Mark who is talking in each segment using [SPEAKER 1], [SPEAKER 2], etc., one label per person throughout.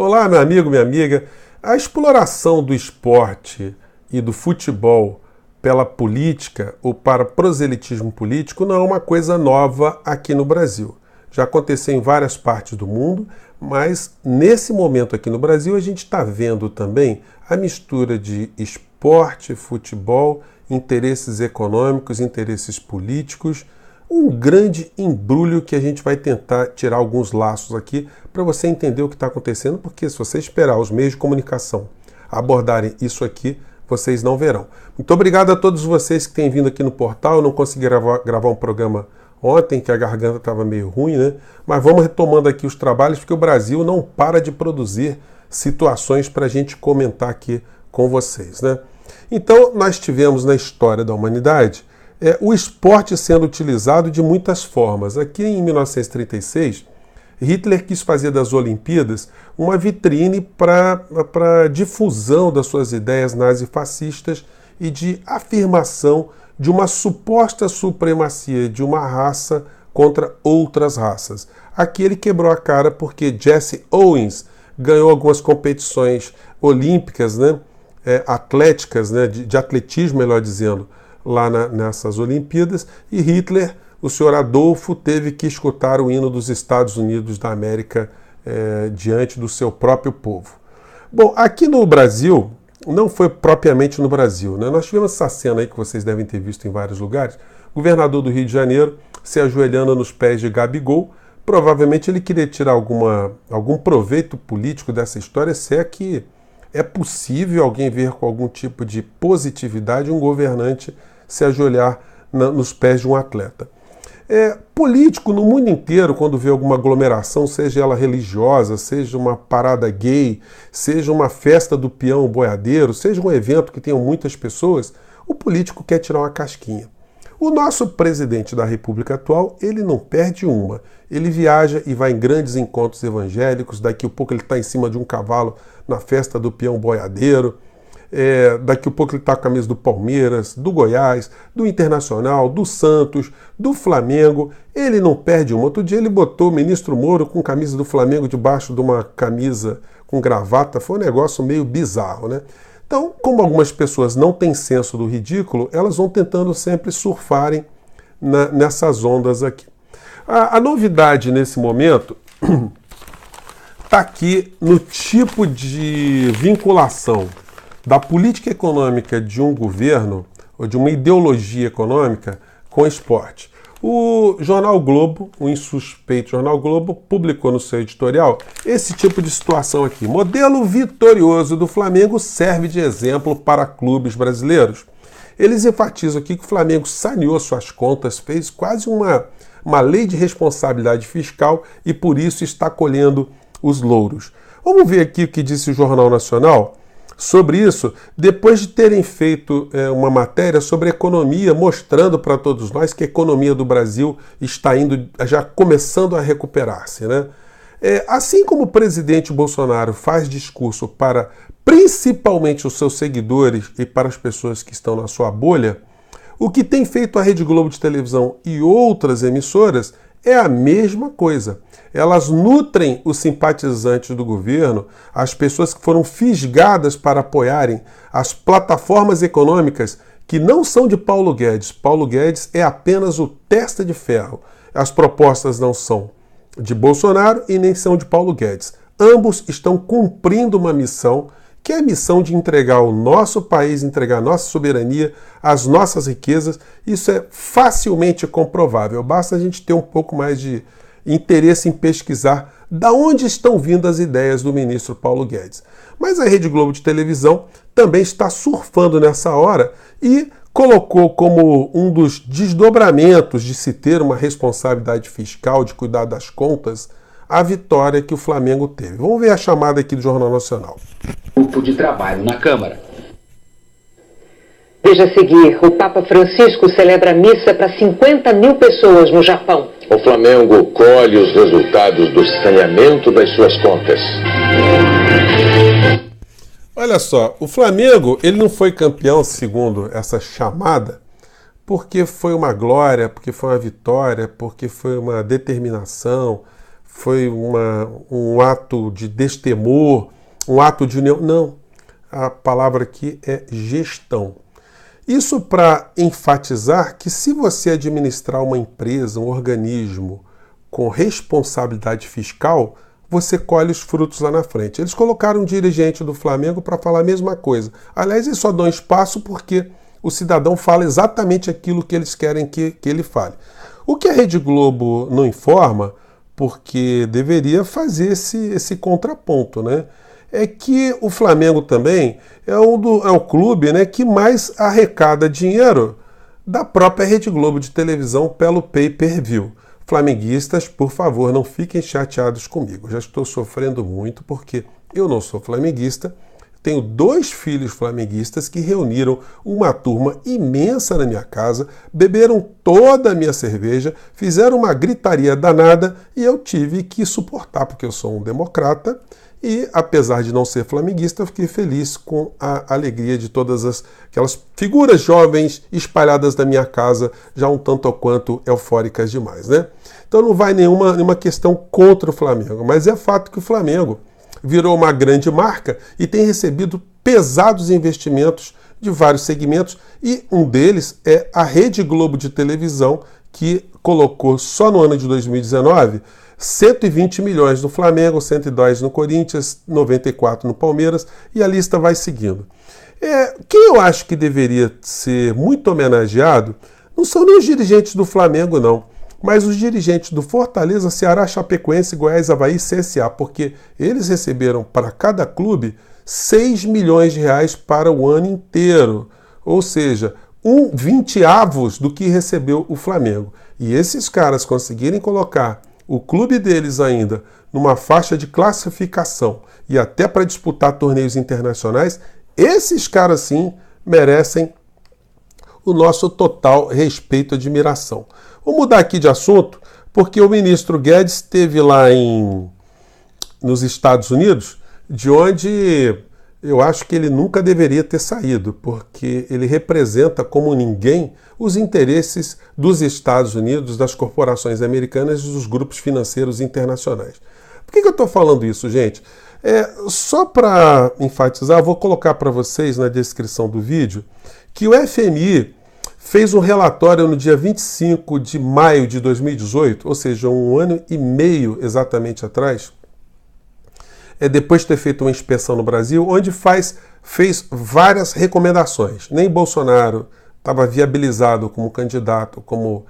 [SPEAKER 1] Olá, meu amigo, minha amiga. A exploração do esporte e do futebol pela política ou para proselitismo político não é uma coisa nova aqui no Brasil. Já aconteceu em várias partes do mundo, mas nesse momento aqui no Brasil a gente está vendo também a mistura de esporte, futebol, interesses econômicos, interesses políticos, um grande embrulho que a gente vai tentar tirar alguns laços aqui para você entender o que está acontecendo, porque se você esperar os meios de comunicação abordarem isso aqui, vocês não verão. Muito obrigado a todos vocês que têm vindo aqui no portal. Eu não consegui gravar um programa ontem, que a garganta estava meio ruim, né? Mas vamos retomando aqui os trabalhos, porque o Brasil não para de produzir situações para a gente comentar aqui com vocês, né? Então, nós tivemos na história da humanidade o esporte sendo utilizado de muitas formas. Aqui em 1936, Hitler quis fazer das Olimpíadas uma vitrine para difusão das suas ideias nazifascistas e de afirmação de uma suposta supremacia de uma raça contra outras raças. Aqui ele quebrou a cara porque Jesse Owens ganhou algumas competições olímpicas, né, atléticas, né, de atletismo, melhor dizendo, lá nessas Olimpíadas, e Hitler, o senhor Adolfo, teve que escutar o hino dos Estados Unidos da América diante do seu próprio povo. Bom, aqui no Brasil, não foi propriamente no Brasil, né? Nós tivemos essa cena aí que vocês devem ter visto em vários lugares, o governador do Rio de Janeiro se ajoelhando nos pés de Gabigol. Provavelmente ele queria tirar algum proveito político dessa história, se é que é possível alguém ver com algum tipo de positividade um governante se ajoelhar nos pés de um atleta. Político no mundo inteiro, quando vê alguma aglomeração, seja ela religiosa, seja uma parada gay, seja uma festa do peão boiadeiro, seja um evento que tenha muitas pessoas, o político quer tirar uma casquinha. O nosso presidente da República atual, ele não perde uma. Ele viaja e vai em grandes encontros evangélicos, daqui a pouco ele está em cima de um cavalo na festa do peão boiadeiro, daqui a pouco ele está com a camisa do Palmeiras, do Goiás, do Internacional, do Santos, do Flamengo. Ele não perde uma. Outro dia ele botou o ministro Moro com camisa do Flamengo debaixo de uma camisa com gravata. Foi um negócio meio bizarro, né? Então, como algumas pessoas não têm senso do ridículo, elas vão tentando sempre surfarem nessas ondas aqui. A novidade nesse momento está aqui no tipo de vinculação da política econômica de um governo ou de uma ideologia econômica com o esporte. O Jornal Globo, o insuspeito Jornal Globo, publicou no seu editorial esse tipo de situação aqui. Modelo vitorioso do Flamengo serve de exemplo para clubes brasileiros. Eles enfatizam aqui que o Flamengo saneou suas contas, fez quase uma lei de responsabilidade fiscal e por isso está colhendo os louros. Vamos ver aqui o que disse o Jornal Nacional sobre isso, depois de terem feito uma matéria sobre economia, mostrando para todos nós que a economia do Brasil está já começando a recuperar-se, né? Assim como o presidente Bolsonaro faz discurso para principalmente os seus seguidores e para as pessoas que estão na sua bolha, o que tem feito a Rede Globo de televisão e outras emissoras é a mesma coisa. Elas nutrem os simpatizantes do governo, as pessoas que foram fisgadas para apoiarem as plataformas econômicas que não são de Paulo Guedes. Paulo Guedes é apenas o testa de ferro. As propostas não são de Bolsonaro e nem são de Paulo Guedes. Ambos estão cumprindo uma missão, que é a missão de entregar o nosso país, entregar a nossa soberania, as nossas riquezas. Isso é facilmente comprovável. Basta a gente ter um pouco mais de interesse em pesquisar da onde estão vindo as ideias do ministro Paulo Guedes. Mas a Rede Globo de televisão também está surfando nessa hora e colocou como um dos desdobramentos de se ter uma responsabilidade fiscal, de cuidar das contas, a vitória que o Flamengo teve. Vamos ver a chamada aqui do Jornal Nacional.
[SPEAKER 2] Grupo de trabalho na Câmara.
[SPEAKER 3] Veja a seguir, o Papa Francisco celebra missa para 50 mil pessoas no Japão.
[SPEAKER 4] O Flamengo colhe os resultados do saneamento das suas contas.
[SPEAKER 1] Olha só, o Flamengo ele não foi campeão, segundo essa chamada, porque foi uma glória, porque foi uma vitória, porque foi uma determinação, foi um ato de destemor, um ato de união. Não, a palavra aqui é gestão. Isso para enfatizar que se você administrar uma empresa, um organismo com responsabilidade fiscal, você colhe os frutos lá na frente. Eles colocaram um dirigente do Flamengo para falar a mesma coisa. Aliás, eles só dão espaço porque o cidadão fala exatamente aquilo que eles querem que ele fale. O que a Rede Globo não informa, porque deveria fazer esse contraponto, né? É que o Flamengo também é o clube, né, que mais arrecada dinheiro da própria Rede Globo de televisão pelo pay-per-view. Flamenguistas, por favor, não fiquem chateados comigo. Já estou sofrendo muito porque eu não sou flamenguista. Tenho 2 filhos flamenguistas que reuniram uma turma imensa na minha casa, beberam toda a minha cerveja, fizeram uma gritaria danada e eu tive que suportar, porque eu sou um democrata e, apesar de não ser flamenguista, eu fiquei feliz com a alegria de todas aquelas figuras jovens espalhadas na minha casa, já um tanto ou quanto eufóricas demais, né? Então não vai nenhuma questão contra o Flamengo, mas é fato que o Flamengo virou uma grande marca e tem recebido pesados investimentos de vários segmentos e um deles é a Rede Globo de televisão, que colocou só no ano de 2019 120 milhões no Flamengo, 102 no Corinthians, 94 no Palmeiras e a lista vai seguindo. Quem eu acho que deveria ser muito homenageado não são nem os dirigentes do Flamengo, não, mas os dirigentes do Fortaleza, Ceará, Chapecoense, Goiás, Avaí e CSA, porque eles receberam para cada clube 6 milhões de reais para o ano inteiro, ou seja, 1/20 do que recebeu o Flamengo. E esses caras conseguirem colocar o clube deles ainda numa faixa de classificação e até para disputar torneios internacionais, esses caras sim merecem o nosso total respeito e admiração. Vou mudar aqui de assunto, porque o ministro Guedes esteve lá nos Estados Unidos, de onde eu acho que ele nunca deveria ter saído, porque ele representa como ninguém os interesses dos Estados Unidos, das corporações americanas e dos grupos financeiros internacionais. Por que eu estou falando isso, gente? Só para enfatizar, vou colocar para vocês na descrição do vídeo que o FMI fez um relatório no dia 25 de maio de 2018, ou seja, 1 ano e meio exatamente atrás, depois de ter feito uma inspeção no Brasil, onde fez várias recomendações. Nem Bolsonaro estava viabilizado como candidato, como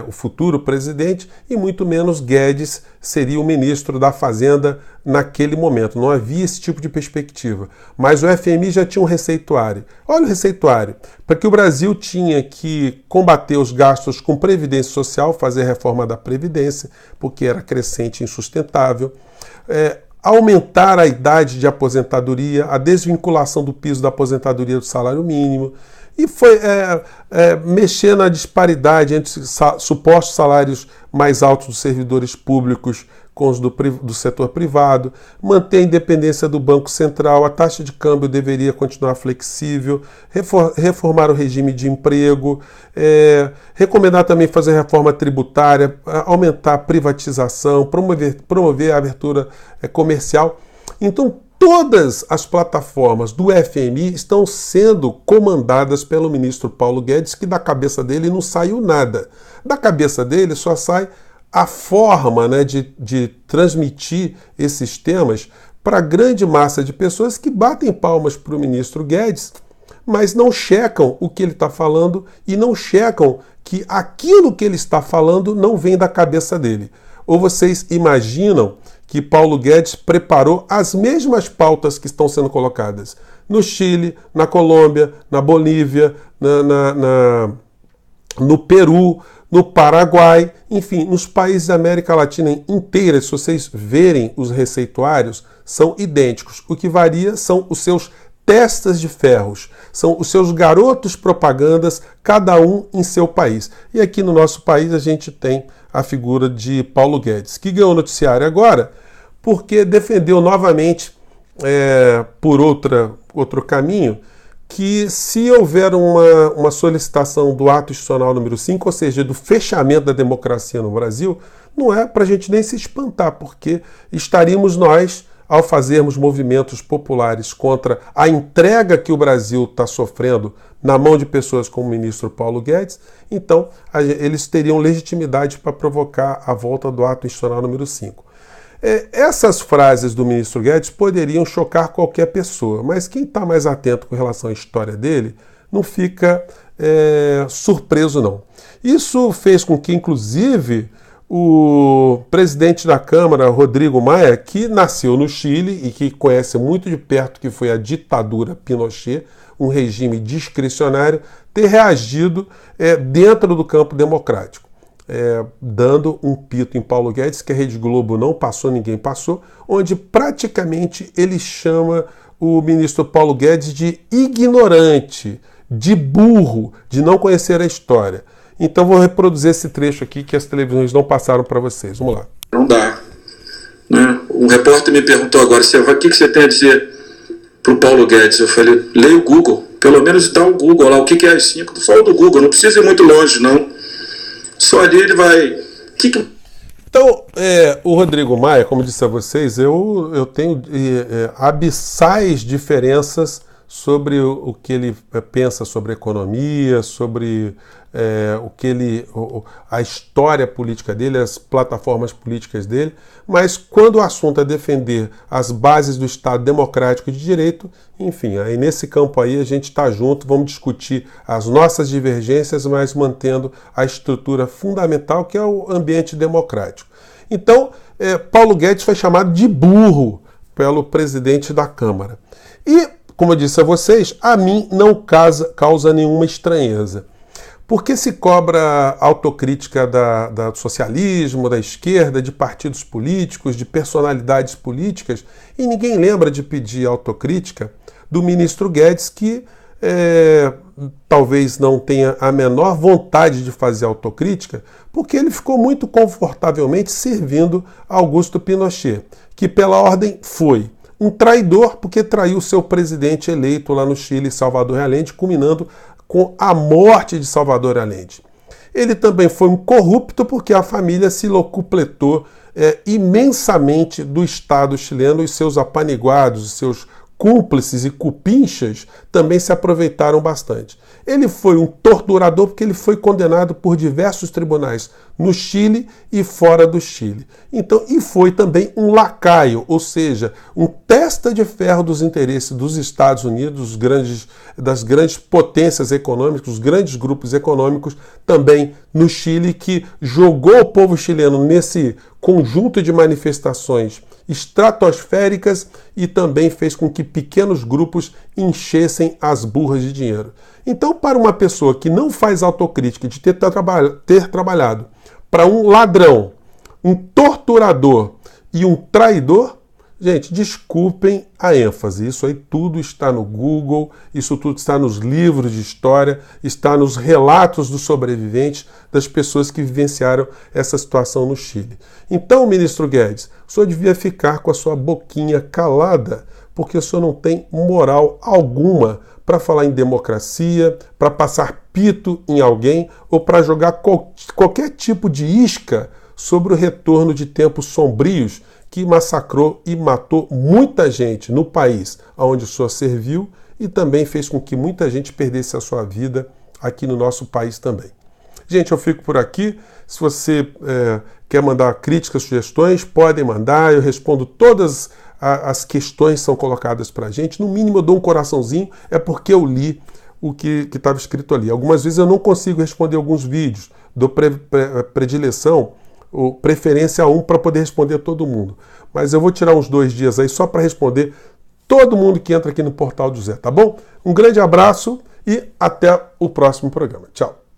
[SPEAKER 1] o futuro presidente, e muito menos Guedes seria o ministro da Fazenda naquele momento. Não havia esse tipo de perspectiva. Mas o FMI já tinha um receituário. Olha o receituário. Para que o Brasil tinha que combater os gastos com Previdência Social, fazer a reforma da Previdência, porque era crescente e insustentável, aumentar a idade de aposentadoria, a desvinculação do piso da aposentadoria do salário mínimo, e foi mexer na disparidade entre supostos salários mais altos dos servidores públicos com os do setor privado, manter a independência do Banco Central, a taxa de câmbio deveria continuar flexível, reformar o regime de emprego, recomendar também fazer reforma tributária, aumentar a privatização, promover a abertura comercial. Então, todas as plataformas do FMI estão sendo comandadas pelo ministro Paulo Guedes, que da cabeça dele não saiu nada. Da cabeça dele só sai a forma, né, de transmitir esses temas para a grande massa de pessoas que batem palmas para o ministro Guedes, mas não checam o que ele está falando e não checam que aquilo que ele está falando não vem da cabeça dele. Ou vocês imaginam que Paulo Guedes preparou as mesmas pautas que estão sendo colocadas no Chile, na Colômbia, na Bolívia, no Peru, no Paraguai, enfim, nos países da América Latina inteira, se vocês verem os receituários, são idênticos. O que varia são os seus testas de ferros, são os seus garotos propagandas, cada um em seu país. E aqui no nosso país a gente tem a figura de Paulo Guedes, que ganhou o noticiário agora porque defendeu novamente, por outro caminho, que se houver uma solicitação do ato institucional número 5, ou seja, do fechamento da democracia no Brasil, não é para a gente nem se espantar, porque estaríamos nós, ao fazermos movimentos populares contra a entrega que o Brasil está sofrendo na mão de pessoas como o ministro Paulo Guedes, então eles teriam legitimidade para provocar a volta do ato institucional número 5. Essas frases do ministro Guedes poderiam chocar qualquer pessoa, mas quem está mais atento com relação à história dele não fica surpreso, não. Isso fez com que, inclusive, o presidente da Câmara, Rodrigo Maia, que nasceu no Chile e que conhece muito de perto o que foi a ditadura Pinochet, um regime discricionário, ter reagido dentro do campo democrático, dando um pito em Paulo Guedes, que a Rede Globo não passou, ninguém passou, onde praticamente ele chama o ministro Paulo Guedes de ignorante, de burro, de não conhecer a história. Então vou reproduzir esse trecho aqui que as televisões não passaram para vocês. Vamos lá.
[SPEAKER 5] Não dá. Né? Um repórter me perguntou agora, o que você tem a dizer para o Paulo Guedes? Eu falei, leia o Google. Pelo menos dá o Google lá. O que é as 5? Tu fala do Google. Não precisa ir muito longe, não. Só ali ele vai...
[SPEAKER 1] Então, o Rodrigo Maia, como disse a vocês, eu tenho abissais diferenças sobre o que ele pensa sobre economia, sobre a história política dele, as plataformas políticas dele, mas quando o assunto é defender as bases do Estado democrático de direito, enfim, aí nesse campo aí a gente está junto, vamos discutir as nossas divergências, mas mantendo a estrutura fundamental que é o ambiente democrático. Então, Paulo Guedes foi chamado de burro pelo presidente da Câmara. E, como eu disse a vocês, a mim não causa nenhuma estranheza. Porque se cobra autocrítica do socialismo, da esquerda, de partidos políticos, de personalidades políticas, e ninguém lembra de pedir autocrítica do ministro Guedes, que talvez não tenha a menor vontade de fazer autocrítica, porque ele ficou muito confortavelmente servindo Augusto Pinochet, que pela ordem foi um traidor porque traiu seu presidente eleito lá no Chile, Salvador Allende, culminando com a morte de Salvador Allende. Ele também foi um corrupto porque a família se locupletou imensamente do Estado chileno e seus apaniguados, seus cúmplices e cupinchas também se aproveitaram bastante. Ele foi um torturador porque ele foi condenado por diversos tribunais no Chile e fora do Chile. Então, e foi também um lacaio, ou seja, um testa de ferro dos interesses dos Estados Unidos, das grandes potências econômicas, os grandes grupos econômicos também no Chile, que jogou o povo chileno nesse conjunto de manifestações estratosféricas e também fez com que pequenos grupos enchessem as burras de dinheiro. Então, para uma pessoa que não faz autocrítica de ter trabalhado para um ladrão, um torturador e um traidor, gente, desculpem a ênfase. Isso aí tudo está no Google, isso tudo está nos livros de história, está nos relatos dos sobreviventes, das pessoas que vivenciaram essa situação no Chile. Então, ministro Guedes, o senhor devia ficar com a sua boquinha calada, porque o senhor não tem moral alguma para falar em democracia, para passar pito em alguém ou para jogar qualquer tipo de isca sobre o retorno de tempos sombrios que massacrou e matou muita gente no país onde o senhor serviu e também fez com que muita gente perdesse a sua vida aqui no nosso país também. Gente, eu fico por aqui. Se você quer mandar críticas, sugestões, podem mandar. Eu respondo todas as questões que são colocadas para a gente. No mínimo eu dou um coraçãozinho, é porque eu li o que estava escrito ali. Algumas vezes eu não consigo responder alguns vídeos, dou predileção ou preferência a um para poder responder todo mundo. Mas eu vou tirar uns 2 dias aí só para responder todo mundo que entra aqui no Portal do Zé, tá bom? Um grande abraço e até o próximo programa. Tchau.